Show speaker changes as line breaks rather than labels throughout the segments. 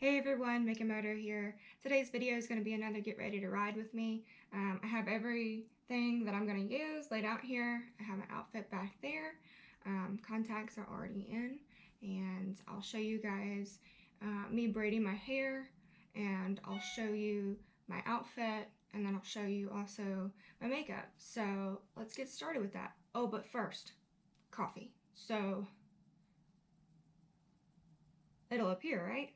Hey everyone, Motor here. Today's video is going to be another get ready to ride with me. I have everything that I'm going to use laid out here. I have an outfit back there. Contacts are already in, and I'll show you guys me braiding my hair, and I'll show you my outfit, and then I'll show you also my makeup. So let's get started with that. Oh, but first, coffee. So it'll appear, right?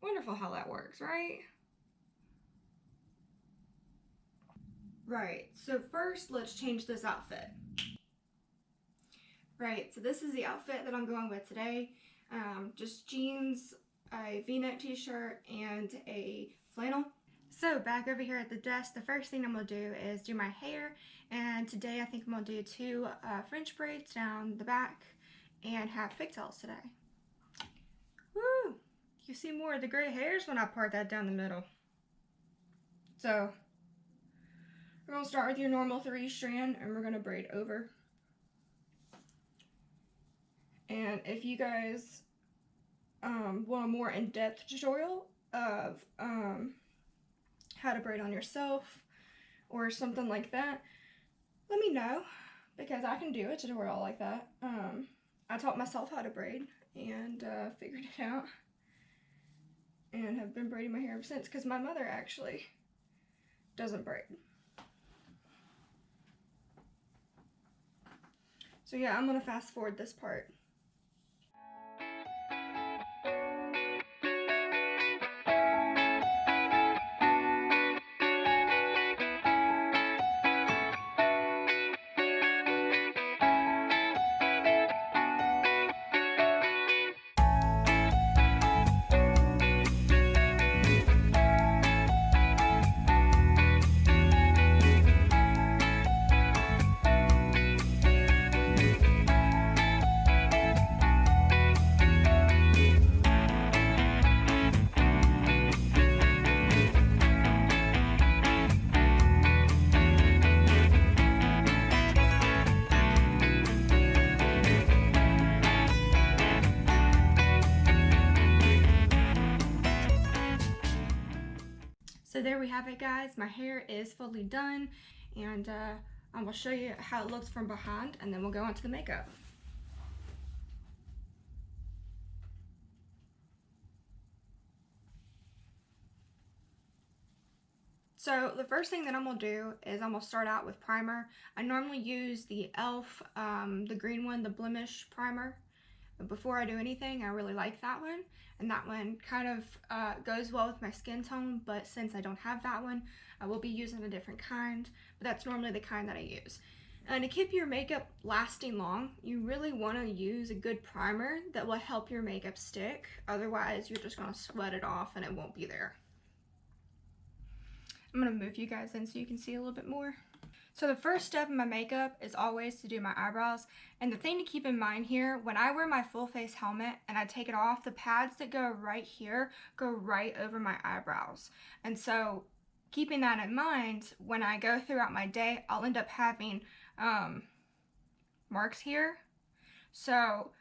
Wonderful how that works, right? Right, so first let's change this outfit. Right, so this is the outfit that I'm going with today. Just jeans, a v-neck t-shirt, and a flannel. So back over here at the desk, the first thing I'm going to do is do my hair. And today I think I'm going to do two French braids down the back and have pigtails today. Woo! You see more of the gray hairs when I part that down the middle. So we're going to start with your normal 3-strand and we're going to braid over. And if you guys want a more in-depth tutorial of how to braid on yourself or something like that, let me know, because I can do a tutorial like that. I taught myself how to braid and figured it out and have been braiding my hair ever since, because my mother actually doesn't braid. So yeah, I'm going to fast forward this part. So there we have it, guys. My hair is fully done, and I'm going to show you how it looks from behind, and then we'll go on to the makeup. So the first thing that I'm going to do is I'm going to start out with primer. I normally use the e.l.f., the green one, the blemish primer. But before I do anything, I really like that one, and that one kind of goes well with my skin tone, but since I don't have that one, I will be using a different kind, but that's normally the kind that I use. And to keep your makeup lasting long, you really want to use a good primer that will help your makeup stick. Otherwise, you're just going to sweat it off and it won't be there. I'm going to move you guys in so you can see a little bit more. So the first step in my makeup is always to do my eyebrows, and the thing to keep in mind here, when I wear my full face helmet and I take it off, the pads that go right here go right over my eyebrows. And so keeping that in mind, when I go throughout my day, I'll end up having marks here. So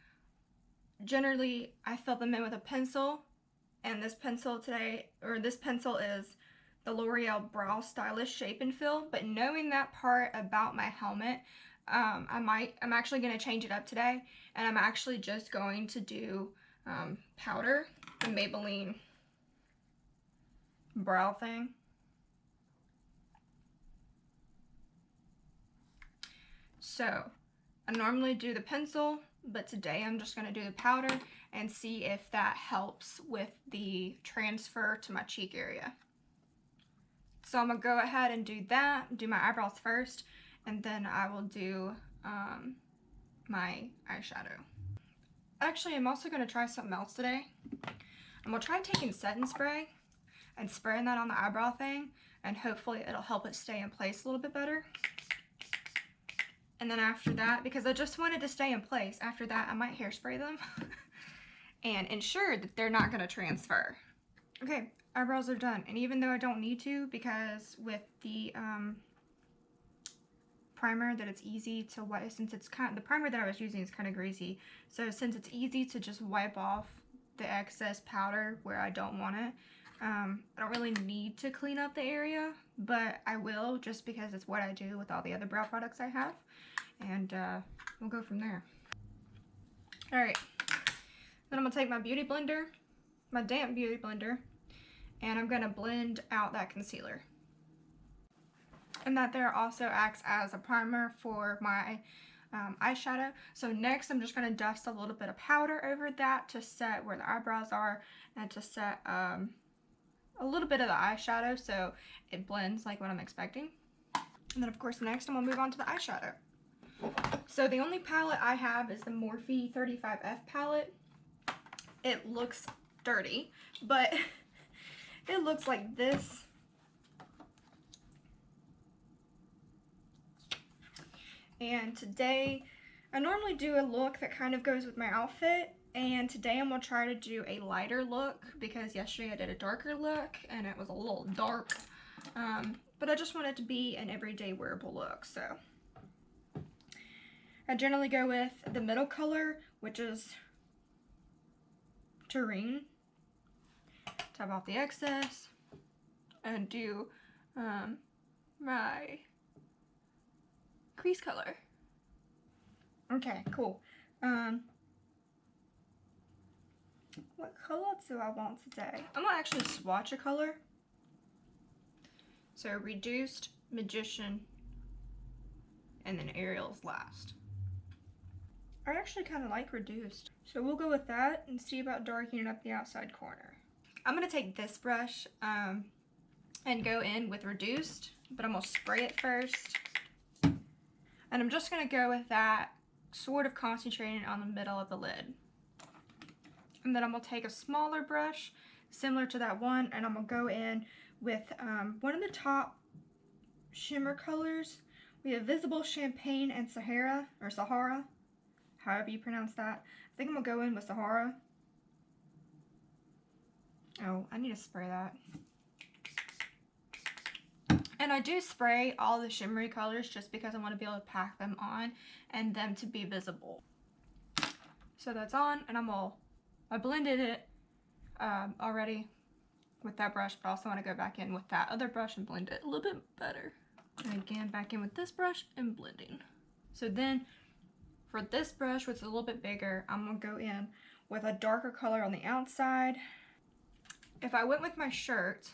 generally I fill them in with a pencil, and this pencil today, or this pencil is the L'Oreal Brow Stylish Shape and Fill. But knowing that part about my helmet, I'm actually going to change it up today, and I'm actually just going to do powder, the Maybelline brow thing. So I normally do the pencil, but today I'm just going to do the powder and see if that helps with the transfer to my cheek area. So I'm going to go ahead and do that, do my eyebrows first, and then I will do my eyeshadow. Actually, I'm also going to try something else today. I'm going to try taking setting spray and spraying that on the eyebrow thing, and hopefully it'll help it stay in place a little bit better. And then after that, because I just wanted to stay in place, after that I might hairspray them and ensure that they're not going to transfer. Okay, eyebrows are done, and even though I don't need to, because with the primer that it's easy to wipe, since it's the primer that I was using is kind of greasy. So since it's easy to just wipe off the excess powder where I don't want it, I don't really need to clean up the area, but I will, just because it's what I do with all the other brow products I have. And we'll go from there. Alright, then I'm going to take my beauty blender, my damp beauty blender, and I'm going to blend out that concealer. And that there also acts as a primer for my eyeshadow. So next I'm just going to dust a little bit of powder over that to set where the eyebrows are, and to set a little bit of the eyeshadow so it blends like what I'm expecting. And then of course next I'm going to move on to the eyeshadow. So the only palette I have is the Morphe 35F palette. It looks dirty, but it looks like this. And today, I normally do a look that kind of goes with my outfit, and today I'm going to try to do a lighter look because yesterday I did a darker look and it was a little dark, but I just want it to be an everyday wearable look. So I generally go with the middle color, which is Tureen. Tap off the excess and do my crease color. Okay, cool. What color do I want today? I'm gonna actually swatch a color. So reduced, magician, and then Ariel's last. I actually kind of like reduced, so we'll go with that and see about darkening up the outside corner. I'm gonna take this brush and go in with reduced, but I'm gonna spray it first. And I'm just going to go with that, sort of concentrating on the middle of the lid. And then I'm going to take a smaller brush, similar to that one, and I'm going to go in with one of the top shimmer colors. We have Visible, Champagne, and Sahara, however you pronounce that. I think I'm going to go in with Sahara. Oh, I need to spray that. And I do spray all the shimmery colors just because I want to be able to pack them on and them to be visible. So that's on, and I blended it already with that brush, but I also want to go back in with that other brush and blend it a little bit better. And again, back in with this brush and blending. So then for this brush, which is a little bit bigger, I'm going to go in with a darker color on the outside. If I went with my shirt,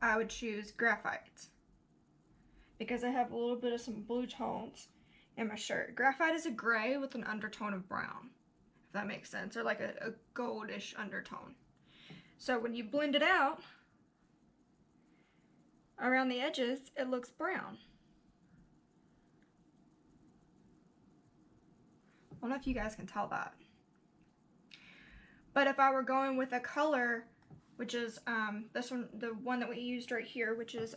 I would choose Graphite because I have a little bit of some blue tones in my shirt. Graphite is a gray with an undertone of brown, if that makes sense, or like a goldish undertone. So when you blend it out around the edges, it looks brown. I don't know if you guys can tell that. But if I were going with a color, which is this one, the one that we used right here, which is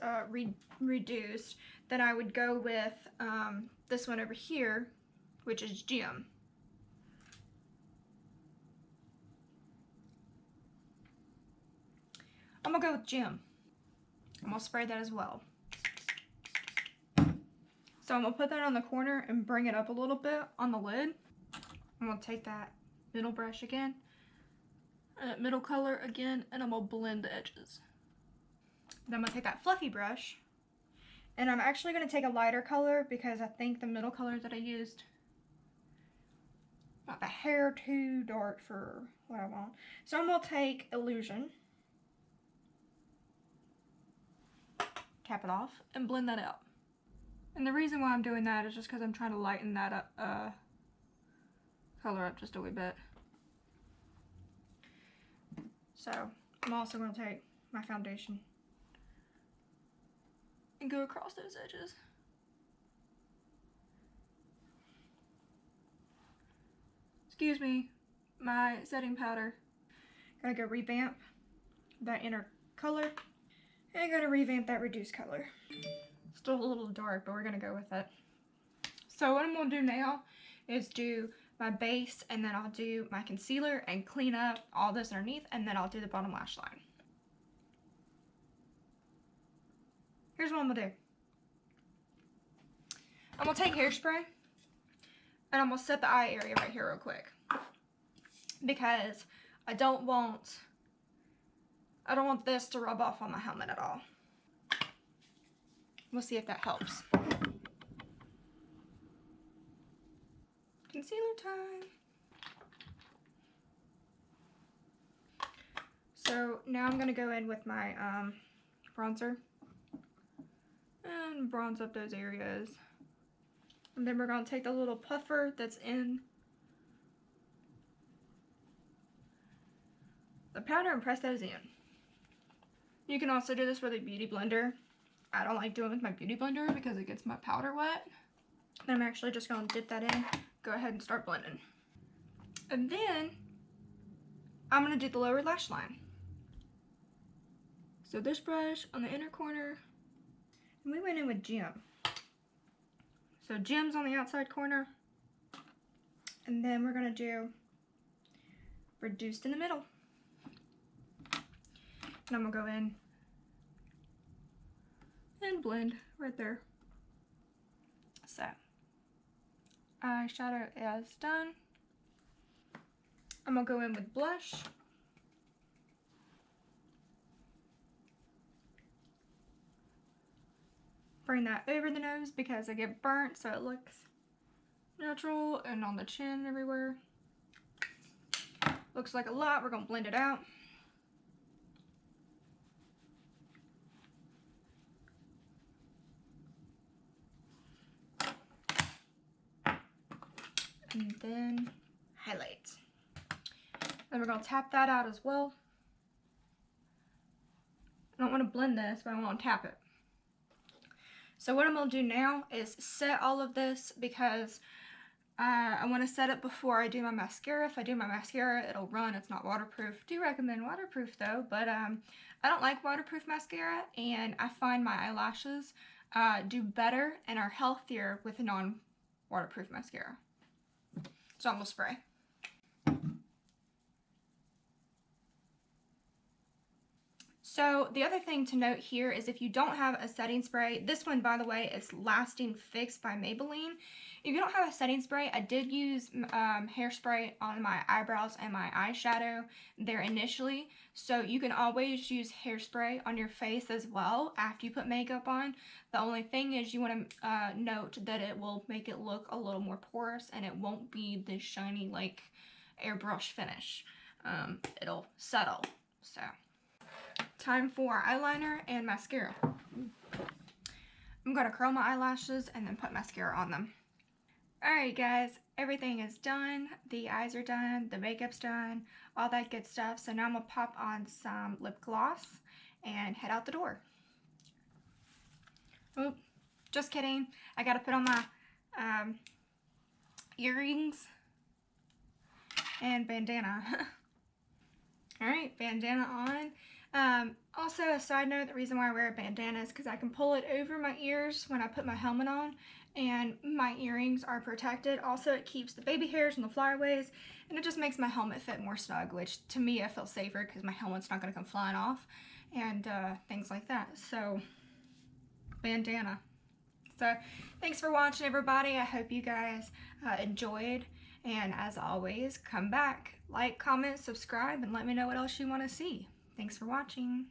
reduced, then I would go with this one over here, which is Gem. I'm gonna go with Gem. I'm gonna spray that as well. So I'm gonna put that on the corner and bring it up a little bit on the lid. I'm gonna take that middle brush again, middle color again, and I'm gonna blend the edges. Then I'm gonna take that fluffy brush, and I'm actually gonna take a lighter color because I think the middle color that I used, not the hair too dark for what I want. So I'm gonna take Illusion, cap it off, and blend that out. And the reason why I'm doing that is just because I'm trying to lighten that up, color up just a wee bit. So I'm also going to take my foundation and go across those edges. Excuse me, my setting powder. Gotta go revamp that inner color, and gotta revamp that reduced color. Still a little dark, but we're gonna go with it. So what I'm gonna do now is do my base, and then I'll do my concealer and clean up all this underneath, and then I'll do the bottom lash line. Here's what I'm gonna do. I'm gonna take hairspray and I'm gonna set the eye area right here real quick because I don't want this to rub off on my helmet at all. We'll see if that helps. Concealer time. So now I'm gonna go in with my bronzer and bronze up those areas. And then we're gonna take the little puffer that's in the powder and press those in. You can also do this with a beauty blender. I don't like doing it with my beauty blender because it gets my powder wet. Then I'm actually just gonna dip that in, go ahead and start blending. And then I'm gonna do the lower lash line. So this brush on the inner corner, and we went in with Gem. So Gem's on the outside corner, and then we're gonna do reduced in the middle. And I'm gonna go in and blend right there. So eyeshadow is done. I'm gonna go in with blush. Bring that over the nose because I get burnt so it looks natural, and on the chin everywhere. Looks like a lot. We're gonna blend it out. And then highlight. Then we're gonna tap that out as well. I don't want to blend this, but I want to tap it. So what I'm gonna do now is set all of this because I want to set it before I do my mascara. If I do my mascara, it'll run. It's not waterproof. Do recommend waterproof though, but I don't like waterproof mascara, and I find my eyelashes do better and are healthier with a non-waterproof mascara. So I'm gonna spray. So the other thing to note here is if you don't have a setting spray, this one, by the way, is Lasting Fix by Maybelline. If you don't have a setting spray, I did use hairspray on my eyebrows and my eyeshadow there initially. So you can always use hairspray on your face as well after you put makeup on. The only thing is you want to note that it will make it look a little more porous and it won't be this shiny like airbrush finish. It'll settle. So time for eyeliner and mascara. I'm going to curl my eyelashes and then put mascara on them. Alright guys, everything is done. The eyes are done, the makeup's done, all that good stuff. So now I'm going to pop on some lip gloss and head out the door. Oh, just kidding. I got to put on my earrings and bandana. Alright, bandana on. Also, a side note, the reason why I wear a bandana is because I can pull it over my ears when I put my helmet on, and my earrings are protected. Also, it keeps the baby hairs and the flyaways, and it just makes my helmet fit more snug, which to me I feel safer because my helmet's not going to come flying off, and things like that. So, bandana. So, thanks for watching, everybody. I hope you guys enjoyed, and as always, come back, like, comment, subscribe, and let me know what else you want to see. Thanks for watching.